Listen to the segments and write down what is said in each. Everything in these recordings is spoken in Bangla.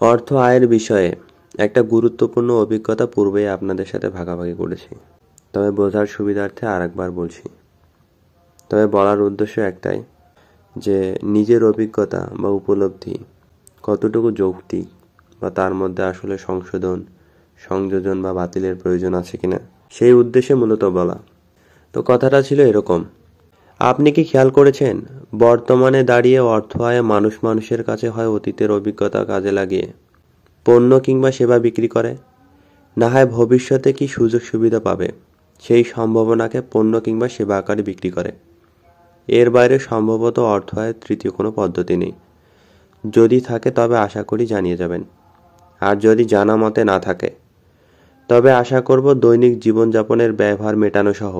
অর্থ আয়ের বিষয়ে একটা গুরুত্বপূর্ণ অভিজ্ঞতা পূর্বেই আপনাদের সাথে ভাগাভাগি করেছি, তবে বোঝার সুবিধার্থে আরেকবার বলছি। তবে বলার উদ্দেশ্য একটাই, যে নিজের অভিজ্ঞতা বা উপলব্ধি কতটুকু যৌক্তিক বা তার মধ্যে আসলে সংশোধন, সংযোজন বা বাতিলের প্রয়োজন আছে কিনা, সেই উদ্দেশ্যে মূলত বলা। তো কথাটা ছিল এরকম, আপনি কি খেয়াল করেছেন বর্তমানে দাঁড়িয়ে অর্থ আয়ে মানুষ মানুষের কাছে হয় অতীতের অভিজ্ঞতা কাজে লাগিয়ে পণ্য কিংবা সেবা বিক্রি করে, না হয় ভবিষ্যতে কি সুযোগ সুবিধা পাবে সেই সম্ভাবনাকে পণ্য কিংবা সেবা আকারে বিক্রি করে। এর বাইরে সম্ভবত অর্থ আয়ের তৃতীয় কোনো পদ্ধতি নেই। যদি থাকে তবে আশা করি জানিয়ে যাবেন, আর যদি জানা মতে না থাকে তবে আশা করব দৈনিক জীবনযাপনের ব্যয়ভার মেটানো সহ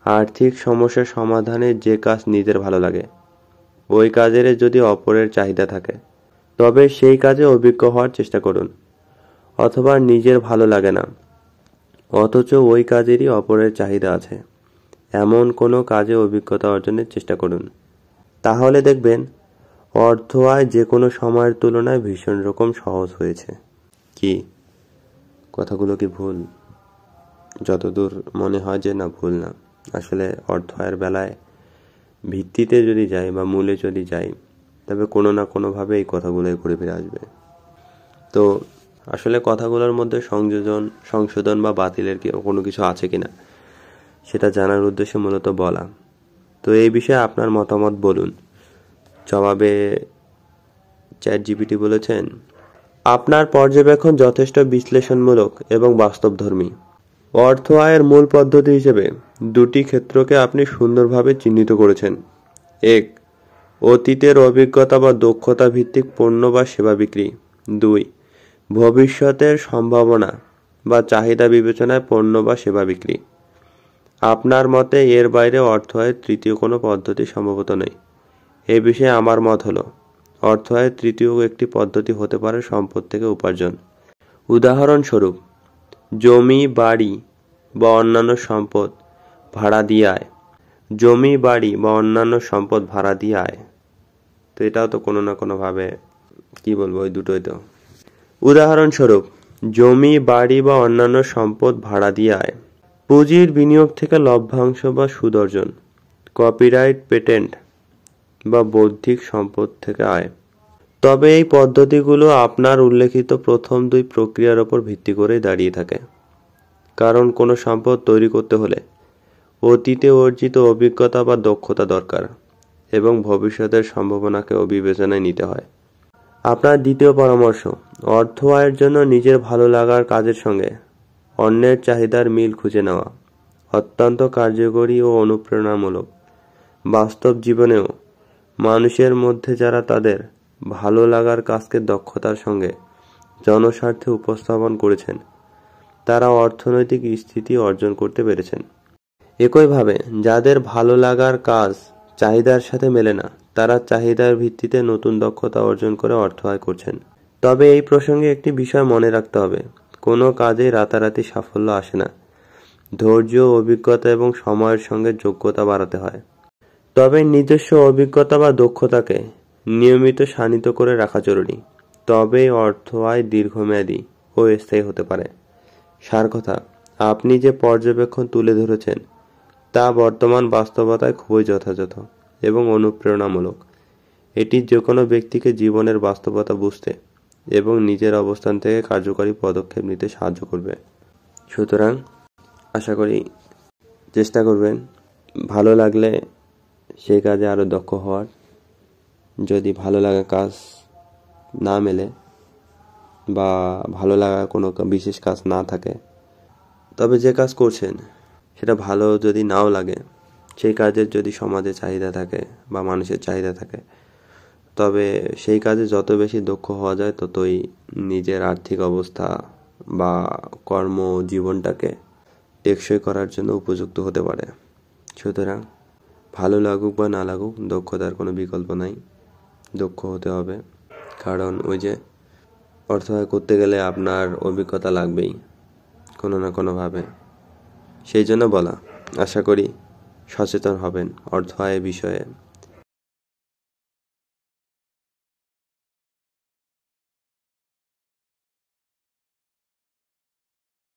আর্থিক সমস্যার সমাধানে যে কাজ নিজের ভালো লাগে ওই কাজের যদি অপরের চাহিদা থাকে তবে সেই কাজে অভিজ্ঞ হওয়ার চেষ্টা করুন। অথবা নিজের ভালো লাগে না অথচ ওই কাজেরই অপরের চাহিদা আছে, এমন কোনো কাজে অভিজ্ঞতা অর্জনের চেষ্টা করুন। তাহলে দেখবেন অর্থ আয় যে কোনো সময়ের তুলনায় ভীষণ রকম সহজ হয়েছে। কি কথাগুলো কি ভুল? যতদূর মনে হয় যে না, ভুল না। আসলে অর্থ আয়ের বেলায় ভিত্তিতে যদি যাই বা মূলে যদি যাই তবে কোনো না কোনোভাবে এই কথাগুলোই ঘুরে ফিরে আসবে। তো আসলে কথাগুলোর মধ্যে সংশোধন বা বাতিলের কোনো কিছু আছে কিনা সেটা জানার উদ্দেশ্যে মূলত বলা। তো এই বিষয়ে আপনার মতামত বলুন। জবাবে ChatGPT বলেছেন, আপনার পর্যবেক্ষণ যথেষ্ট বিশ্লেষণমূলক এবং বাস্তবধর্মী। অর্থ আয়ের মূল পদ্ধতি হিসেবে দুটি ক্ষেত্রকে আপনি সুন্দরভাবে চিহ্নিত করেছেন। এক, অতীতের অভিজ্ঞতা বা দক্ষতা ভিত্তিক পণ্য বা সেবা বিক্রি। 2, ভবিষ্যতের সম্ভাবনা বা চাহিদা বিবেচনায় পণ্য বা সেবা বিক্রি। আপনার মতে এর বাইরে অর্থ আয়ের তৃতীয় কোনো পদ্ধতি সম্ভবত নেই। এ বিষয়ে আমার মত হলো, অর্থ আয়ের তৃতীয় একটি পদ্ধতি হতে পারে সম্পদ থেকে উপার্জন। উদাহরণস্বরূপ, জমি, বাড়ি বা অন্যান্য সম্পদ ভাড়া দিয়ে আয়। জমি, বাড়ি বা অন্যান্য সম্পদ ভাড়া দিয়ে আয়। তো এটাও তো কোনো না কোনোভাবে কি বলবো, ওই দুটোই তো। উদাহরণস্বরূপ, জমি, বাড়ি বা অন্যান্য সম্পদ ভাড়া দিয়ে আয়। পুঁজির বিনিয়োগ থেকে লভ্যাংশ বা সুদ অর্জন। কপিরাইট, পেটেন্ট বা বৌদ্ধিক সম্পদ থেকে আয়। তবে এই পদ্ধতিগুলো আপনার উল্লেখিত প্রথম দুই প্রক্রিয়ার ওপর ভিত্তি করেই দাঁড়িয়ে থাকে। কারণ কোনো সম্পদ তৈরি করতে হলে অতীতে অর্জিত অভিজ্ঞতা বা দক্ষতা দরকার এবং ভবিষ্যতের সম্ভাবনাকেও বিবেচনায় নিতে হয়। আপনার দ্বিতীয় পরামর্শ, অর্থ আয়ের জন্য নিজের ভালো লাগার কাজের সঙ্গে অন্যের চাহিদার মিল খুঁজে নেওয়া অত্যন্ত কার্যকরী ও অনুপ্রেরণামূলক। বাস্তব জীবনেও মানুষের মধ্যে যারা তাদের ভালো লাগার কাজকে দক্ষতার সঙ্গে জনস্বার্থে উপস্থাপন করেছেন তারা অর্থনৈতিক স্থিতি অর্জন করতে পেরেছেন। একইভাবে যাদের ভালো লাগার কাজ চাহিদার সাথে মেলে না তারা চাহিদার ভিত্তিতে নতুন দক্ষতা অর্জন করে অর্থ আয় করছেন। তবে এই প্রসঙ্গে একটি বিষয় মনে রাখতে হবে, কোনো কাজেই রাতারাতি সাফল্য আসে না। ধৈর্য, অভিজ্ঞতা এবং সময়ের সঙ্গে যোগ্যতা বাড়াতে হয়। তবে নিজস্ব অভিজ্ঞতা বা দক্ষতাকে নিয়মিত শানিত করে রাখা জরুরি। তবেই অর্থ আয় দীর্ঘমেয়াদী ও স্থায়ী হতে পারে। সার কথা, আপনি যে পর্যবেক্ষণ তুলে ধরেছেন তা বর্তমান বাস্তবতায় খুবই যথাযথ এবং অনুপ্রেরণামূলক। এটি যে কোনো ব্যক্তিকে জীবনের বাস্তবতা বুঝতে এবং নিজের অবস্থান থেকে কার্যকরী পদক্ষেপ নিতে সাহায্য করবে। সুতরাং আশা করি চেষ্টা করবেন ভালো লাগলে সেই কাজে আরও দক্ষ হওয়ার। যদি ভালো লাগা কাজ না মেলে বা ভালো লাগা কোনো বিশেষ কাজ না থাকে তবে যে কাজ করছেন সেটা ভালো যদি নাও লাগে, সেই কাজের যদি সমাজে চাহিদা থাকে বা মানুষের চাহিদা থাকে তবে সেই কাজে যত বেশি দক্ষ হওয়া যায় ততই নিজের আর্থিক অবস্থা বা কর্মজীবনটাকে টেকসই করার জন্য উপযুক্ত হতে পারে। সুতরাং ভালো লাগুক বা না লাগুক দক্ষতার কোনো বিকল্প নাই, দক্ষ হতে হবে। কারণ ওই যে অর্থ আয় করতে গেলে আপনার অভিজ্ঞতা লাগবেই কোনো না কোনোভাবে। সেই জন্য বলা, আশা করি সচেতন হবেন অর্থ আয়ের বিষয়ে।